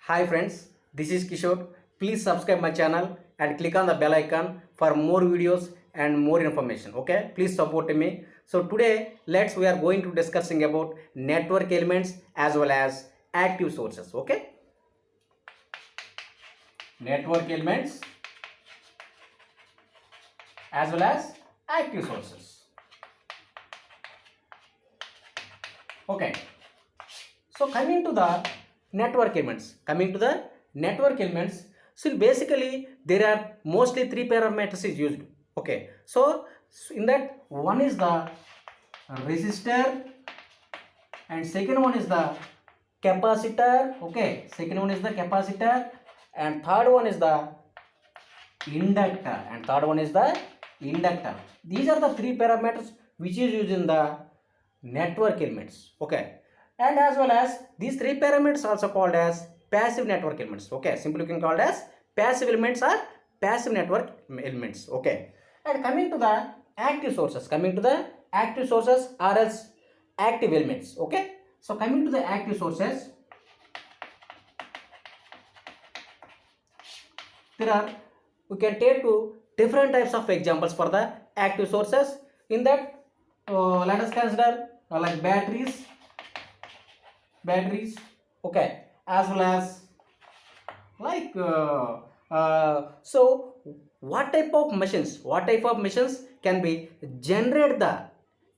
Hi friends, this is Kishore. Please subscribe my channel and click on the bell icon for more videos and more information. Okay, please support me. So today we are going to discussing about network elements as well as active sources. Okay, network elements as well as active sources. Okay, so coming to the network elements, so basically there are mostly three parameters is used. Okay, so in that one is the resistor and second one is the capacitor. Okay, second one is the capacitor and third one is the inductor. These are the three parameters which is used in the network elements. Okay, and as well as these three parameters also called as passive network elements. Okay, simply you can call it as passive elements or passive network elements. Okay, and coming to the active sources or else active elements. Okay, so coming to the active sources, we can take two different types of examples for the active sources. In that, let us consider like batteries, okay, as well as like so what type of machines can be generate the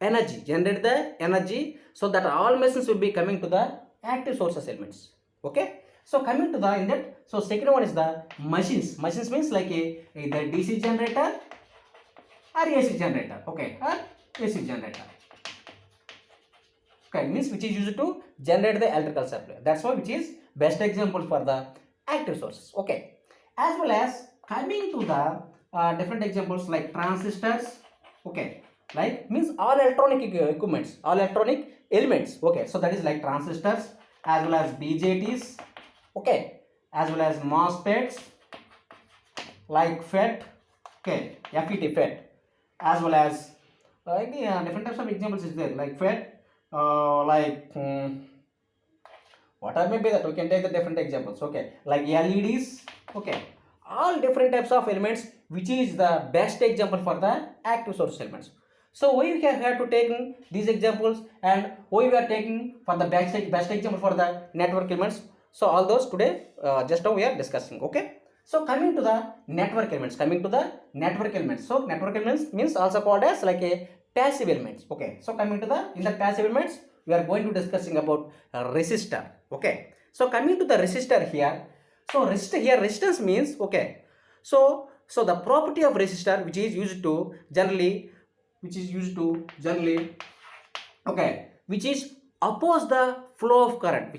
energy, so that all machines will be coming to the active sources elements. Okay, so coming to the in that, so second one is the machines means like either DC generator or AC generator. Okay, or AC generator. Okay, means which is used to generate the electrical supply. That's why which is best example for the active sources. Okay, as well as coming to the different examples like transistors. Okay, like means all electronic equipments, all electronic elements. Okay, so that is like transistors as well as BJTs. Okay, as well as MOSFETs like FET. Okay, FET, as well as different types of examples is there like FET. What are maybe that we can take the different examples. Okay, like LEDs. Okay, all different types of elements, which is the best example for the active source elements. So we have to take these examples, and we are taking for the best example for the network elements. So all those today just now we are discussing. Okay, so coming to the network elements, so network elements means also called as like a passive elements. Okay, so coming to the in the passive elements, we are going to discussing about resistor. Okay, so coming to the resistor here, so resistance means, okay, so the property of resistor which is used to generally okay, which is oppose the flow of current,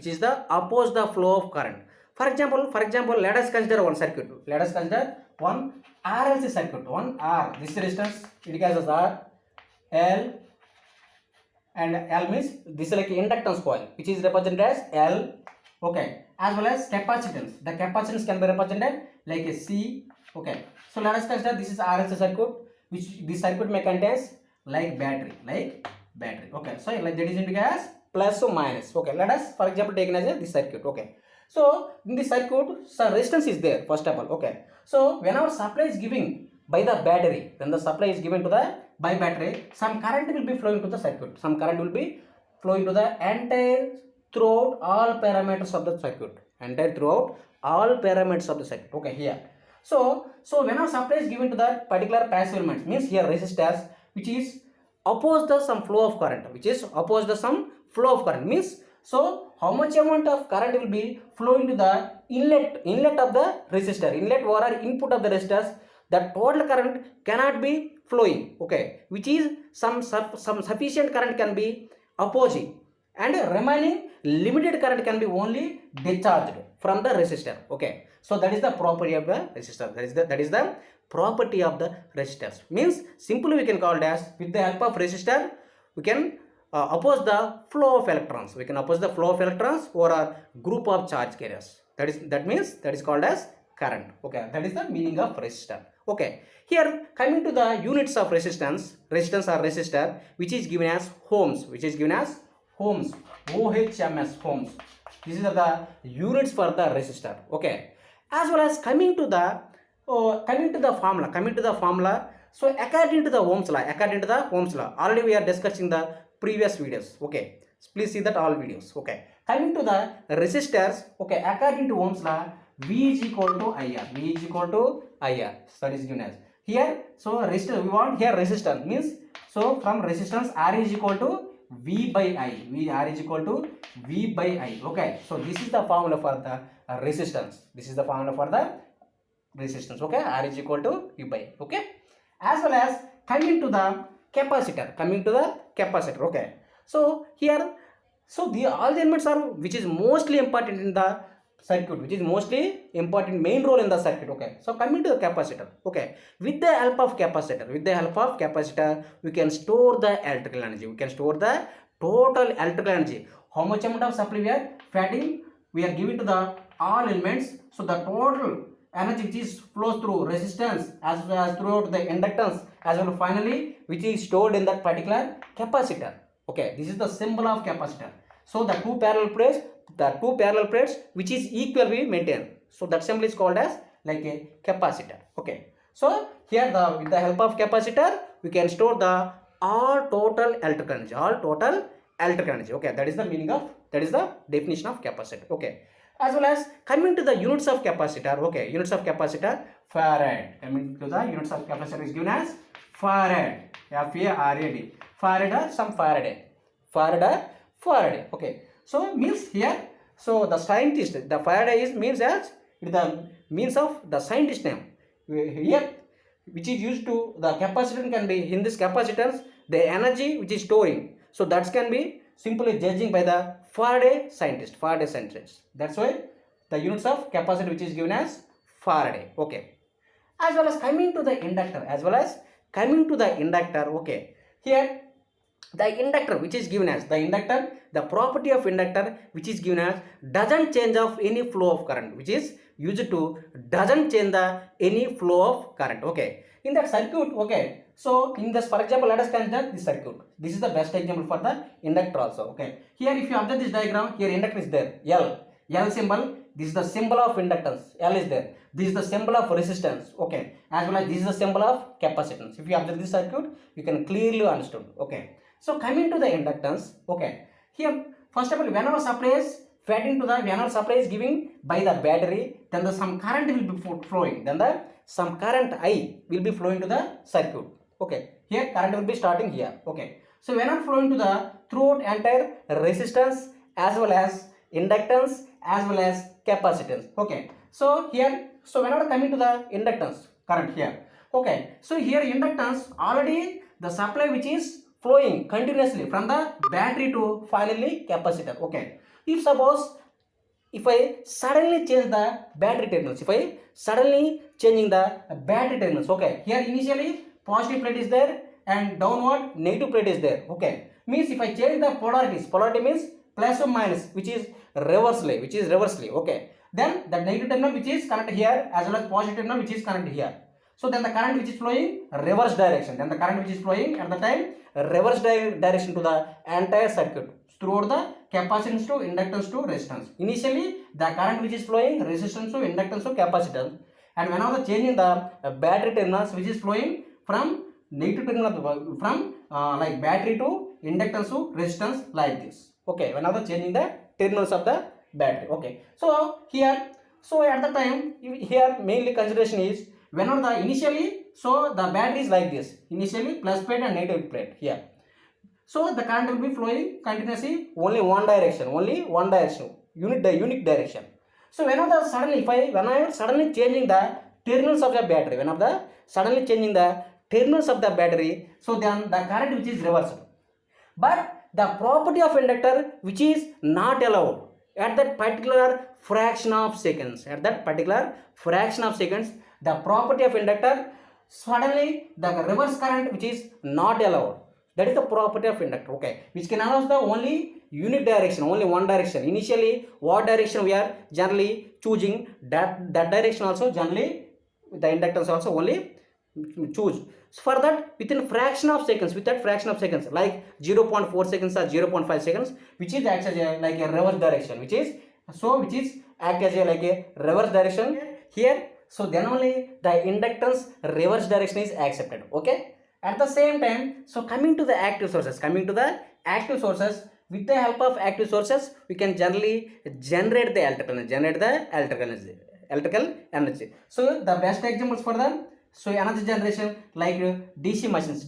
for example, let us consider one circuit. Let us consider one RLC circuit. One R, this resistance indicates as R, L, and L means this is like inductance coil, which is represented as L. Okay, as well as capacitance. The capacitance can be represented like a C. Okay, so let us consider this is RLC circuit, which this circuit may contains like battery. Okay, so like that is indicated as plus or minus. Okay, let us for example take as this circuit. Okay, so in this circuit some resistance is there first of all. Okay, so whenever supply is giving by the battery, when the supply is given to the by battery, some current will be flowing to the circuit, some current will be flowing to the entire throughout all parameters of the circuit, okay, here. So whenever supply is given to that particular passive element, means here resistors which is oppose the some flow of current, means, so how much amount of current will be flowing to the inlet of the resistor, inlet or input of the resistors, the total current cannot be flowing. Okay, which is some sufficient current can be opposing, and remaining limited current can be only discharged from the resistor. Okay, so that is the property of the resistor, that is the property of the resistors. Means simply we can call it as, with the help of resistor we can oppose the flow of electrons, or a group of charge carriers. That is called as current. Okay, that is the meaning of resistor. Okay, here coming to the units of resistance or resistor, which is given as ohms, ohms, This is the units for the resistor. Okay. As well as coming to the formula. So according to the Ohm's law, already we are discussing the previous videos. Okay. Please see that all videos. Okay. Coming to the resistors. Okay. According to Ohm's law, V is equal to IR. V is equal to IR. So that is given as here. So resistor, we want here resistance means, so from resistance R is equal to V by I. R is equal to V by I. Okay. So this is the formula for the resistance. This is the formula for the resistance. Okay. R is equal to V by I. Okay. As well as coming to the capacitor. Okay. So here, so the all the elements are which is mostly important in the circuit, which is mostly important main role in the circuit. Okay. So coming to the capacitor. Okay. With the help of capacitor, we can store the electrical energy. We can store the total electrical energy. How much amount of supply we are feeding, we are giving to the all elements. So the total energy which is flows through resistance as well as throughout the inductance, as well finally which is stored in that particular capacitor. Okay. This is the symbol of capacitor. So the two parallel plates which is equal we maintain. So that symbol is called as like a capacitor. Okay. So here with the help of capacitor, we can store the all total electrical energy. Okay. That is the definition of capacitor. Okay. As well as coming to the units of capacitor. Okay. Units of capacitor, farad. Coming to the units of capacitor is given as farad. F-A-R-A-D. Farad or some Faraday. Okay. So means here, so the scientist, the Faraday is means as the means of the scientist name. Here, which is used to the capacitor can be in this capacitance, the energy which is storing. So that can be simply judging by the Faraday scientist. That's why the units of capacitor which is given as Faraday. Okay. As well as coming to the inductor. Okay. Here, the inductor which is given as the property of inductor which is given as doesn't change of any flow of current, which is used to doesn't change the any flow of current. Okay. In that circuit, okay. So in this, for example, let us consider this circuit. This is the best example for the inductor also. Okay. Here if you observe this diagram, here inductor is there. L symbol. This is the symbol of inductance. L is there. This is the symbol of resistance. Okay. As well as this is the symbol of capacitance. If you observe this circuit, you can clearly understand. Okay. So coming to the inductance. Okay. Here first of all, whenever supply is giving by the battery, then some current will be flowing. Then some current I will be flowing to the circuit. Okay. Here current will be starting here. Okay. So whenever flowing to the throughout entire resistance as well as inductance as well as capacitance. Okay. So here, so whenever coming to the inductance current here. Okay. So here inductance already the supply which is flowing continuously from the battery to finally capacitor. Okay. If I suddenly change the battery terminals, okay, here initially positive plate is there and downward negative plate is there. Okay, means if I change the polarity means plus or minus, which is reversely. Okay, then the negative terminal which is connected here as well as positive terminal which is connected here. So then the current which is flowing reverse direction. Then the current which is flowing at the time reverse direction to the entire circuit throughout the capacitance to inductance to resistance. Initially the current which is flowing resistance to inductance to capacitance, and whenever changing the battery terminals which is flowing from negative terminal from like battery to inductance to resistance like this. Okay, whenever changing the terminals of the battery. Okay, so here, so at the time here mainly consideration is whenever the initially, so the battery is like this, initially plus plate and negative plate here. So the current will be flowing continuously only one direction, unique direction. So whenever suddenly changing the terminals of the battery, so then the current which is reversed. But the property of inductor which is not allowed at that particular fraction of seconds, the property of inductor, suddenly the reverse current which is not allowed. That is the property of inductor. Okay, which can allow the only unique direction, only one direction. Initially, what direction we are generally choosing, that direction also generally the inductance also only choose. So for that, within fraction of seconds, with that fraction of seconds, like 0.4 seconds or 0.5 seconds, which is acts as a like a reverse direction, which is act as a like a reverse direction here. So then only the inductance reverse direction is accepted. Okay. At the same time, so coming to the active sources, with the help of active sources, we can generally generate the electrical energy. So the best examples for the energy generation like DC machines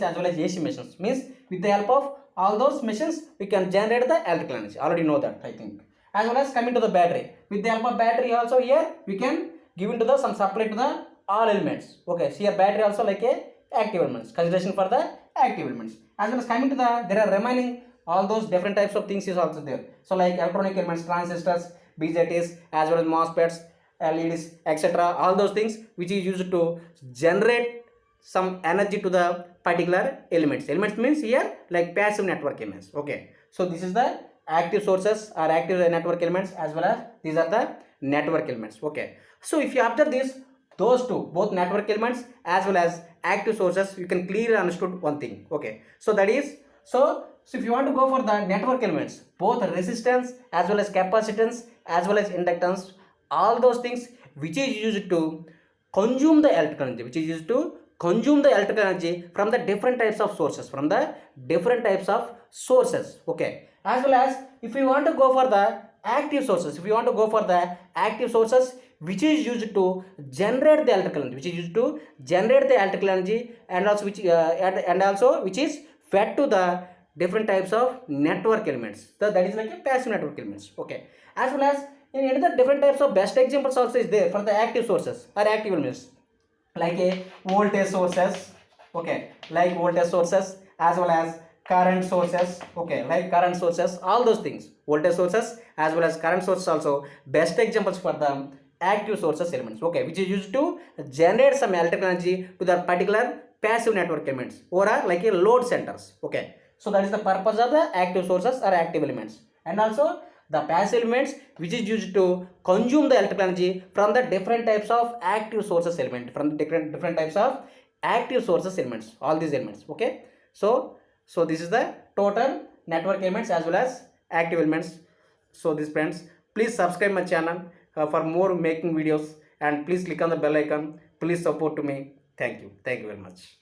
as well as AC machines, means with the help of all those machines we can generate the electrical energy. Already know that, I think. As well as coming to the battery, with the help of battery also here we can give into the some supply to the all elements. Okay, so here battery also like a active elements, consideration for the active elements. As well as coming to the, there are remaining all those different types of things is also there. So like electronic elements, transistors, BJTs, as well as MOSFETs, LEDs, etc. All those things which is used to generate some energy to the particular elements. Elements means here like passive network elements. Okay, so this is the active sources or active network elements, as well as these are the network elements. Okay, so if you observe this, those two, both network elements as well as active sources, you can clearly understood one thing. Okay, so that is, so if you want to go for the network elements, both resistance as well as capacitance as well as inductance, all those things which is used to consume the electrical energy, from the different types of sources, okay. As well as if you want to go for the active sources, which is used to generate the electrical energy, and also which is fed to the different types of network elements. So that is like a passive network elements. Okay, as well as in another different types of best examples also is there for the active sources or active elements, like a voltage sources. Okay, like voltage sources as well as current sources. Okay, like current sources, all those things, voltage sources as well as current sources also best examples for the active sources elements. Okay, which is used to generate some electrical energy to the particular passive network elements or are like a load centers. Okay, so that is the purpose of the active sources or active elements. And also the passive elements which is used to consume the electrical energy from the different types of active sources element, all these elements. Okay, so this is the total network elements as well as active elements. So this friends, please subscribe my channel for more making videos, and please click on the bell icon. Please support to me. Thank you very much.